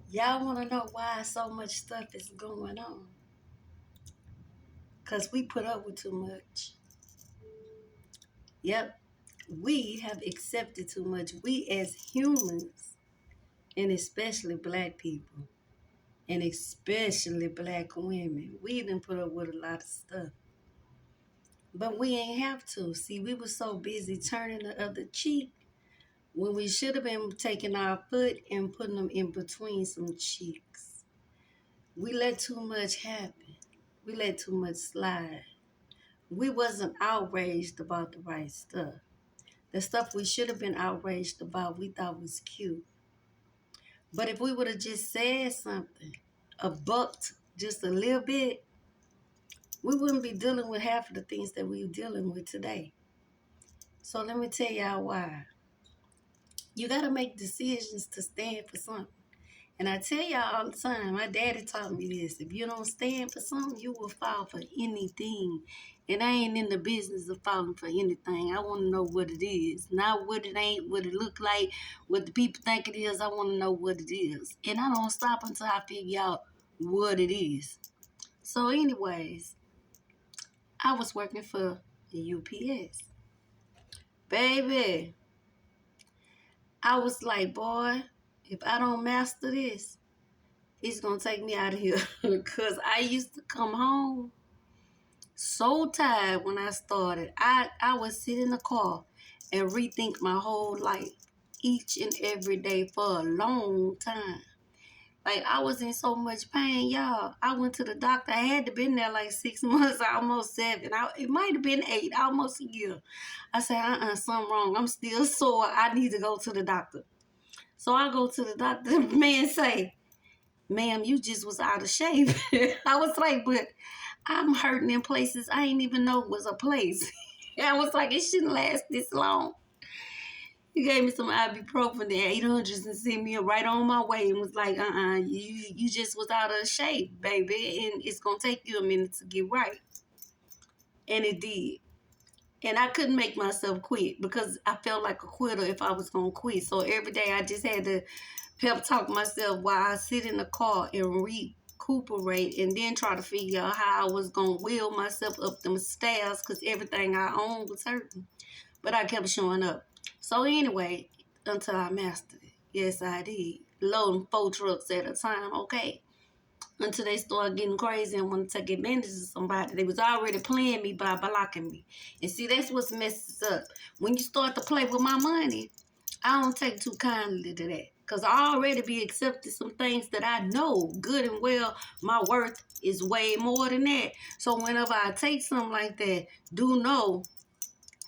Y'all want to know why so much stuff is going on? Because we put up with too much. Yep, we have accepted too much. We as humans, and especially black people, and especially black women, we done put up with a lot of stuff. But we ain't have to. See, we were so busy turning the other cheek when we should have been taking our foot and putting them in between some cheeks. We let too much happen. We let too much slide. We wasn't outraged about the right stuff. The stuff we should have been outraged about, we thought was cute. But if we would have just said something, a bucked just a little bit, we wouldn't be dealing with half of the things that we're dealing with today. So let me tell y'all why. You got to make decisions to stand for something. And I tell y'all all the time, my daddy taught me this. If you don't stand for something, you will fall for anything. And I ain't in the business of falling for anything. I want to know what it is. Not what it ain't, what it look like, what the people think it is. I want to know what it is. And I don't stop until I figure out what it is. So anyways, I was working for the UPS. Baby, I was like, boy, if I don't master this, it's going to take me out of here. Because I used to come home so tired when I started. I would sit in the car and rethink my whole life each and every day for a long time. Like, I was in so much pain, y'all. I went to the doctor. I had to been there like 6 months, almost 7. It might have been 8, almost a year. I said, something wrong. I'm still sore. I need to go to the doctor. So I go to the doctor. The man say, ma'am, you just was out of shape. I was like, but I'm hurting in places I ain't even know was a place. I was like, it shouldn't last this long. He gave me some ibuprofen and 800 and sent me right on my way and was like, you just was out of shape, baby, and it's going to take you a minute to get right. And it did. And I couldn't make myself quit because I felt like a quitter if I was going to quit. So every day I just had to pep talk myself while I sit in the car and recuperate and then try to figure out how I was going to wheel myself up them stairs because everything I owned was hurting. But I kept showing up. So anyway, until I mastered it. Yes, I did. Loading 4 trucks at a time, okay? Until they started getting crazy and want to take advantage of somebody. They was already playing me by blocking me. And see, that's what messes up. When you start to play with my money, I don't take too kindly to that. Because I already be accepting some things that I know good and well my worth is way more than that. So whenever I take something like that, do know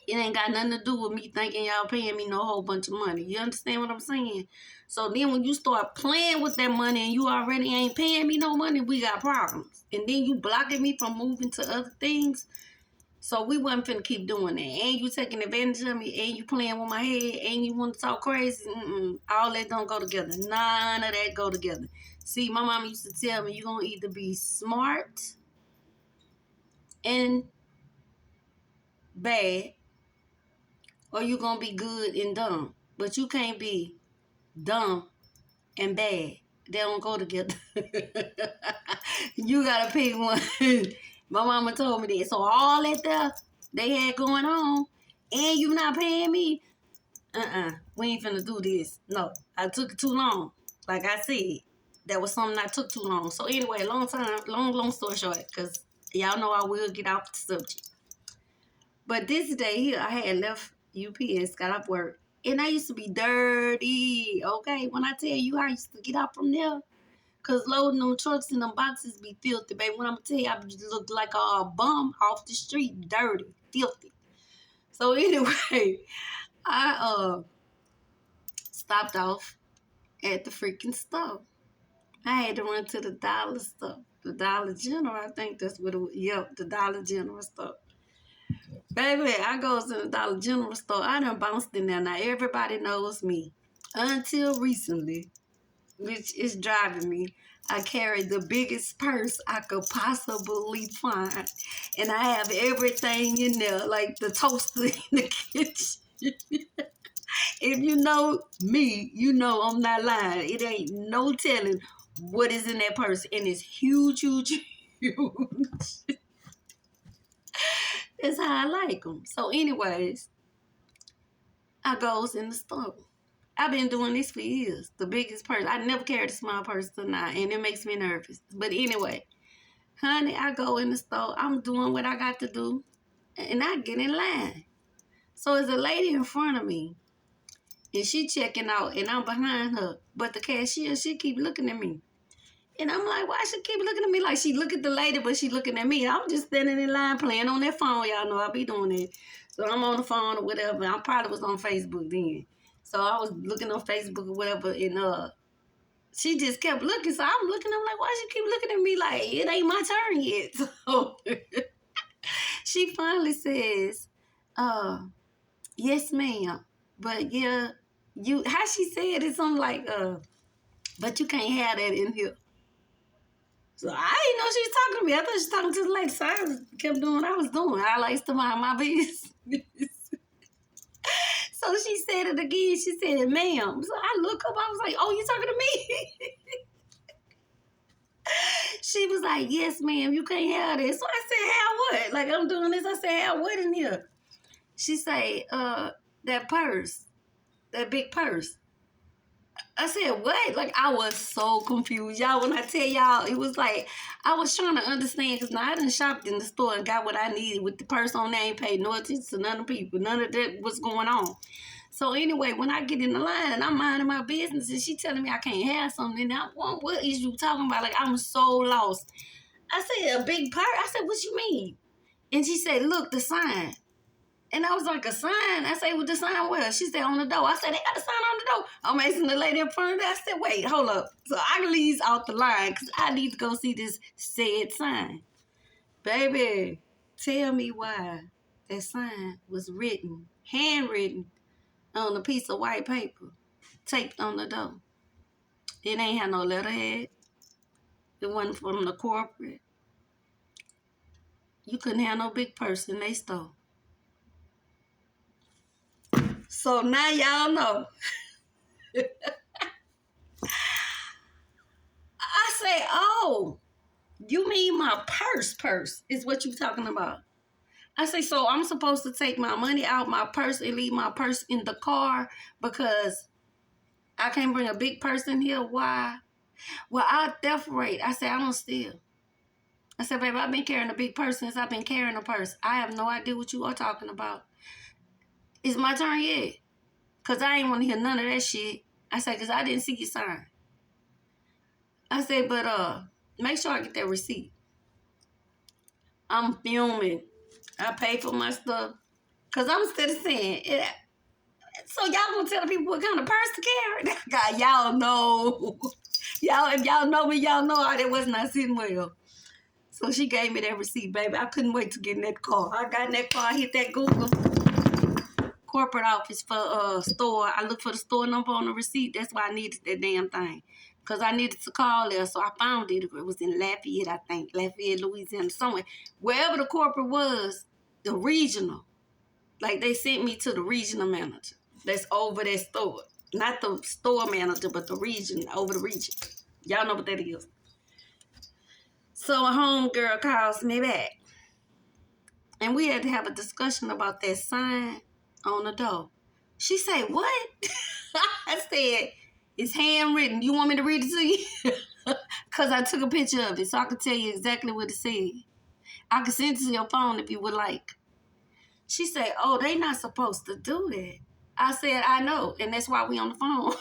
it ain't got nothing to do with me thinking y'all paying me no whole bunch of money. You understand what I'm saying? So then when you start playing with that money and you already ain't paying me no money, we got problems. And then you blocking me from moving to other things. So we wasn't finna keep doing that. And you taking advantage of me, and you playing with my head, and you want to talk crazy. All that don't go together. None of that go together. See, my mama used to tell me, you going to either be smart and bad, or you going to be good and dumb. But you can't be dumb and bad. They don't go together. You got to pick one. My mama told me that. So all that there they had going on, and you not paying me, we ain't finna do this. No, I took it too long. Like I said, that was something I took too long. So anyway, long story short, because y'all know I will get off the subject. But this day here, I had left UPS, got off work, and I used to be dirty, okay? When I tell you I used to get out from there, because loading them trucks and them boxes be filthy, baby. When I'm going to tell you, I just look like a bum off the street, dirty, filthy. So anyway, I stopped off at the freaking store. I had to run to the dollar store. The Dollar General, I think that's what it was. Yep, the Dollar General store. Baby, I goes to the Dollar General store. I done bounced in there. Now, everybody knows me. Until recently, which is driving me, I carried the biggest purse I could possibly find. And I have everything in there, like the toaster in the kitchen. If you know me, you know I'm not lying. It ain't no telling what is in that purse. And it's huge, huge, huge. That's how I like them. So anyways, I goes in the store. I've been doing this for years. The biggest purse. I never carried a small purse till now, and it makes me nervous. But anyway, honey, I go in the store. I'm doing what I got to do, and I get in line. So there's a lady in front of me, and she checking out, and I'm behind her. But the cashier, she keep looking at me. And I'm like, why she keep looking at me? Like she look at the lady, but she looking at me. I'm just standing in line playing on that phone. Y'all know I be doing it. So I'm on the phone or whatever. I probably was on Facebook then. So I was looking on Facebook or whatever, and she just kept looking. So I'm looking, I'm like, why she keep looking at me like it ain't my turn yet? So she finally says, yes, ma'am. But yeah, how she said it, something like, but you can't have that in here. So I didn't know she was talking to me. I thought she was talking to the lady. So I kept doing what I was doing. I likes to mind my business. So she said it again. She said, ma'am. So I look up. I was like, oh, you talking to me? She was like, yes, ma'am. You can't have this. So I said, have what? Like, I'm doing this. I said, have what in here? She say, that purse. That big purse. I said, what? Like, I was so confused. Y'all, when I tell y'all, it was like, I was trying to understand, because now I done shopped in the store and got what I needed with the purse on there. I ain't paid no attention to none of the people. None of that was going on. So anyway, when I get in the line and I'm minding my business and she telling me I can't have something, and what is you talking about? Like, I'm so lost. I said, a big purse? I said, what you mean? And she said, look, the sign. And I was like, a sign? I said, well, the sign where? She said, on the door. I said, they got a sign on the door. I'm asking the lady in front of that. I said, wait, hold up. So I leaves out the line because I need to go see this said sign. Baby, tell me why that sign was written, handwritten on a piece of white paper, taped on the door. It ain't had no letterhead. It wasn't from the corporate. You couldn't have no big purse in they store. So now y'all know. I say, oh, you mean my purse is what you talking about. I say, so I'm supposed to take my money out my purse and leave my purse in the car because I can't bring a big purse in here? Why? Well, I'll decorate. I said, I don't steal. I said, baby, I've been carrying a big purse since I've been carrying a purse. I have no idea what you are talking about. It's my turn yet. Because I ain't want to hear none of that shit. I said, because I didn't see your sign. I said, but make sure I get that receipt. I'm fuming. I pay for my stuff. Because I'm still saying, so y'all gonna tell the people what kind of purse to carry? God, y'all know. If y'all know me, y'all know how that was not sitting well. So she gave me that receipt, baby. I couldn't wait to get in that car. I got in that car, hit that Google corporate office for store. I looked for the store number on the receipt. That's why I needed that damn thing. Because I needed to call there, so I found it. It was in Lafayette, I think. Lafayette, Louisiana, somewhere. Wherever the corporate was, the regional. Like, they sent me to the regional manager that's over that store. Not the store manager, but the region, over the region. Y'all know what that is. So a homegirl calls me back. And we had to have a discussion about that sign on the door. She said, what? I said, it's handwritten. You want me to read it to you? Because I took a picture of it so I could tell you exactly what it said. I could send it to your phone if you would like. She said, oh, they not supposed to do that. I said, I know, and that's why we on the phone.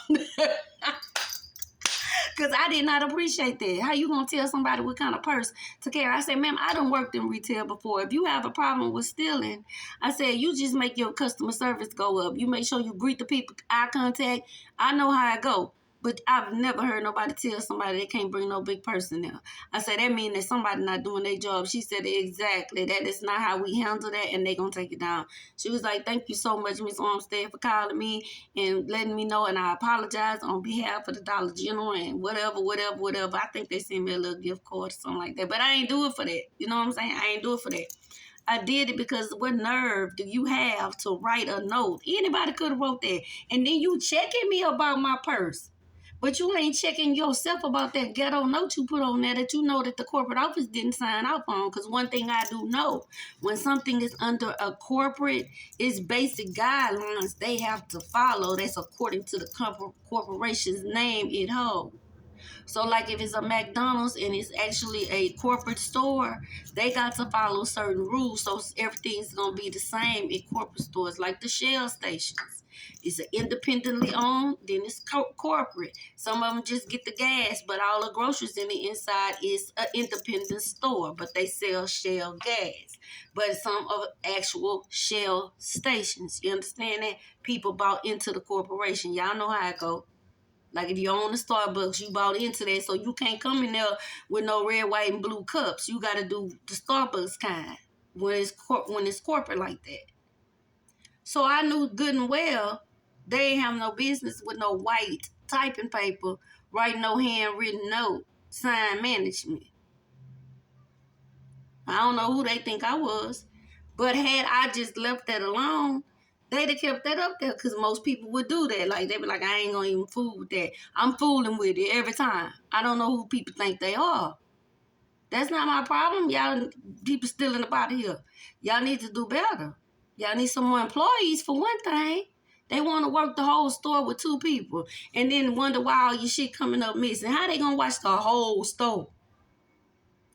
Because I did not appreciate that. How you going to tell somebody what kind of purse to carry? I said, ma'am, I done worked in retail before. If you have a problem with stealing, I said, you just make your customer service go up. You make sure you greet the people, eye contact. I know how I go. But I've never heard nobody tell somebody they can't bring no big purse in there. I said, that means that somebody not doing their job. She said, exactly. That is not how we handle that, and they going to take it down. She was like, thank you so much, Miss Armstead, for calling me and letting me know, and I apologize on behalf of the Dollar General and whatever. I think they sent me a little gift card or something like that. But I ain't do it for that. You know what I'm saying? I ain't do it for that. I did it because what nerve do you have to write a note? Anybody could have wrote that. And then you checking me about my purse. But you ain't checking yourself about that ghetto note you put on there that you know that the corporate office didn't sign off on. Because one thing I do know, when something is under a corporate, it's basic guidelines they have to follow. That's according to the corporation's name it holds. So, like if it's a McDonald's and it's actually a corporate store, they got to follow certain rules. So everything's gonna be the same in corporate stores, like the Shell stations. It's independently owned, then it's corporate. Some of them just get the gas, but all the groceries in the inside is an independent store, but they sell Shell gas. But some of actual Shell stations, you understand that? People bought into the corporation. Y'all know how it go. Like if you own a Starbucks, you bought into that, so you can't come in there with no red, white, and blue cups. You got to do the Starbucks kind when it's corporate like that. So I knew good and well they ain't have no business with no white typing paper, writing no handwritten note, sign management. I don't know who they think I was, but had I just left that alone, they'd have kept that up there because most people would do that. Like, they'd be like, I ain't going to even fool with that. I'm fooling with it every time. I don't know who people think they are. That's not my problem. Y'all people stealing up out of here. Y'all need to do better. Y'all need some more employees for one thing. They want to work the whole store with 2 people and then wonder why all your shit coming up missing. How they going to watch the whole store?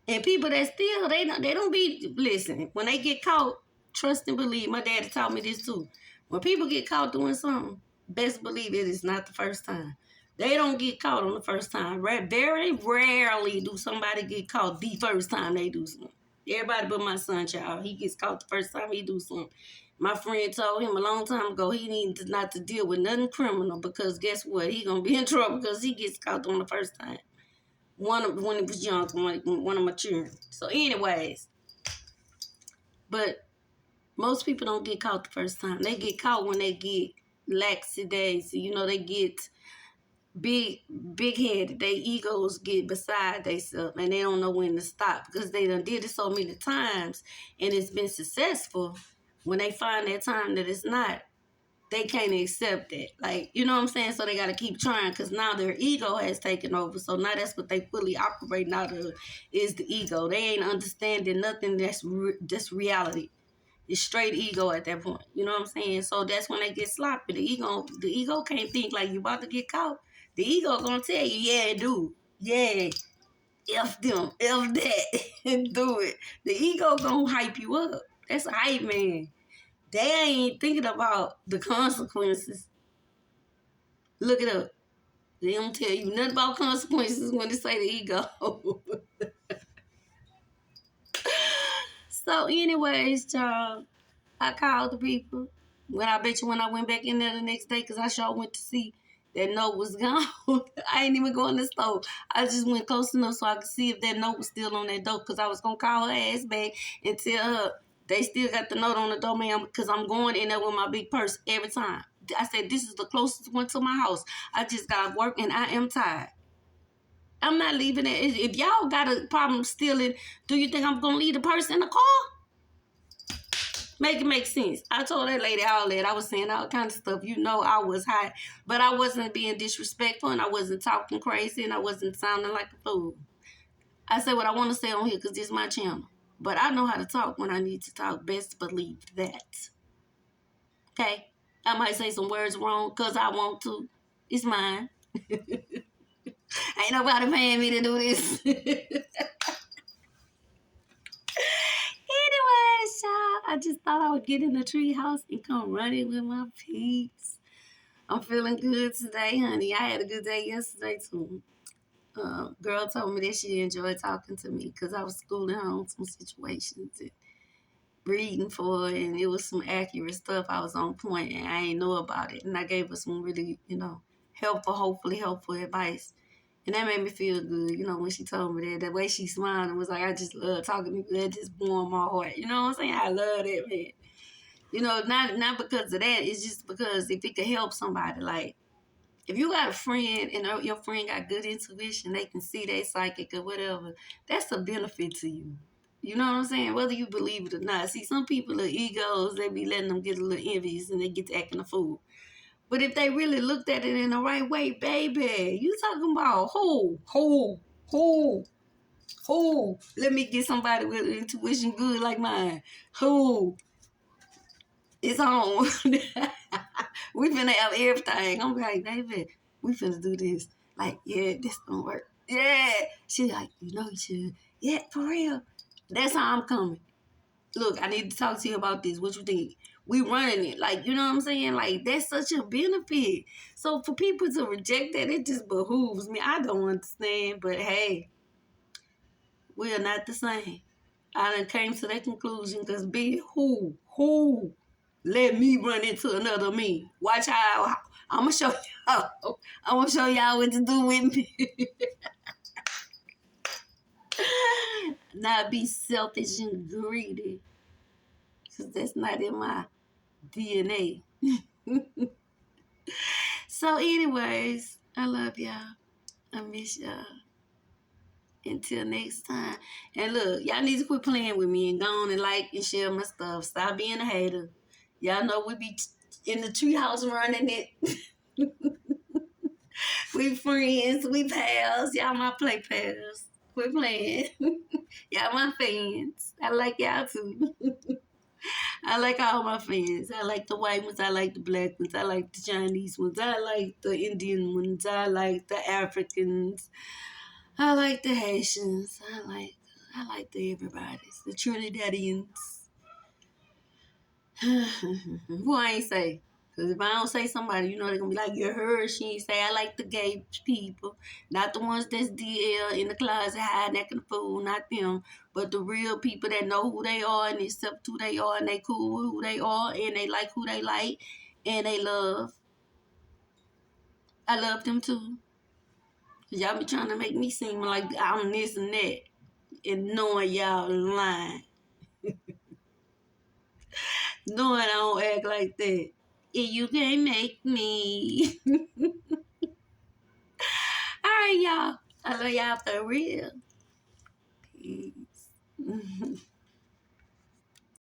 And people that steal, they don't be, listen, when they get caught, trust and believe. My daddy taught me this too. When people get caught doing something, best believe it is not the first time. They don't get caught on the first time. Very rarely do somebody get caught the first time they do something. Everybody but my son, child. He gets caught the first time he do something. My friend told him a long time ago he needs not to deal with nothing criminal because guess what? He gonna be in trouble because he gets caught on the first time. When he was young, one of my children. So anyways, but most people don't get caught the first time. They get caught when they get lackadaisy. You know, they get big-headed. Their egos get beside themselves and they don't know when to stop because they done did it so many times and it's been successful. When they find that time that it's not, they can't accept it. Like, you know what I'm saying? So they got to keep trying because now their ego has taken over. So now that's what they fully operate out of is the ego. They ain't understanding nothing that's reality. It's straight ego at that point. You know what I'm saying? So that's when they get sloppy. The ego can't think like you about to get caught. The ego gonna tell you, yeah, dude, yeah, F them, F that, and do it. The ego gonna hype you up. That's a hype man. They ain't thinking about the consequences. Look it up. They don't tell you nothing about consequences when they say the ego. So anyways, y'all, I called the people. When I went back in there the next day, because I sure went to see that note was gone. I ain't even go in the store. I just went close enough so I could see if that note was still on that door, because I was going to call her ass back and tell her they still got the note on the door, man, because I'm going in there with my big purse every time. I said, this is the closest one to my house. I just got work and I am tired. I'm not leaving it. If y'all got a problem stealing, do you think I'm going to leave the purse in the car? Make it make sense. I told that lady all that. I was saying all kind of stuff. You know, I was high, but I wasn't being disrespectful and I wasn't talking crazy and I wasn't sounding like a fool. I said what I want to say on here because this is my channel. But I know how to talk when I need to talk. Best believe that. Okay? I might say some words wrong because I want to. It's mine. Ain't nobody paying me to do this. Anyways, y'all, I just thought I would get in the tree house and come running with my peeps. I'm feeling good today, honey. I had a good day yesterday, too. Girl told me that she enjoyed talking to me because I was schooling her on some situations and reading for her, and it was some accurate stuff. I was on point, and I ain't know about it. And I gave her some really, hopefully helpful advice. And that made me feel good, when she told me that. The way she smiled and was like, I just love talking to you. That just warmed my heart. You know what I'm saying? I love that, man. Not because of that. It's just because if it could help somebody, like, if you got a friend and your friend got good intuition, they can see they psychic or whatever, that's a benefit to you. You know what I'm saying? Whether you believe it or not. See, some people are egos. They be letting them get a little envious and they get to acting a fool. But if they really looked at it in the right way, baby, you talking about who? Let me get somebody with intuition good like mine. Who? It's on. We finna have everything. I'm like, baby, we finna do this. Like, yeah, this gonna work. Yeah. She like, you know you should. Yeah, for real. That's how I'm coming. Look, I need to talk to you about this. What you think? We running it. Like, you know what I'm saying? Like, that's such a benefit. So for people to reject that, it just behooves me. I don't understand, but hey, we are not the same. I done came to that conclusion because be who let me run into another me. Watch how I'm gonna show y'all. I'm gonna show y'all what to do with me. Not be selfish and greedy, because that's not in my DNA. So, anyways, I love y'all. I miss y'all. Until next time. And look, y'all need to quit playing with me and go on and like and share my stuff. Stop being a hater. Y'all know we be in the treehouse running it. We friends, we pals. Y'all my play pals. Quit playing. Y'all my fans. I like y'all too. I like all my fans. I like the white ones. I like the black ones. I like the Chinese ones. I like the Indian ones. I like the Africans. I like the Haitians. I like the everybody's. The Trinidadians. Who I ain't say? Because if I don't say somebody, you know they're going to be like, you heard she ain't say. I like the gay people. Not the ones that's DL in the closet hiding acting a fool. Not them. But the real people that know who they are and accept who they are and they cool with who they are and they like who they like and they love. I love them too. Because y'all be trying to make me seem like I'm this and that. And knowing y'all lying. Knowing I don't act like that. And you can't make me. All right, y'all. I love y'all for real. Peace.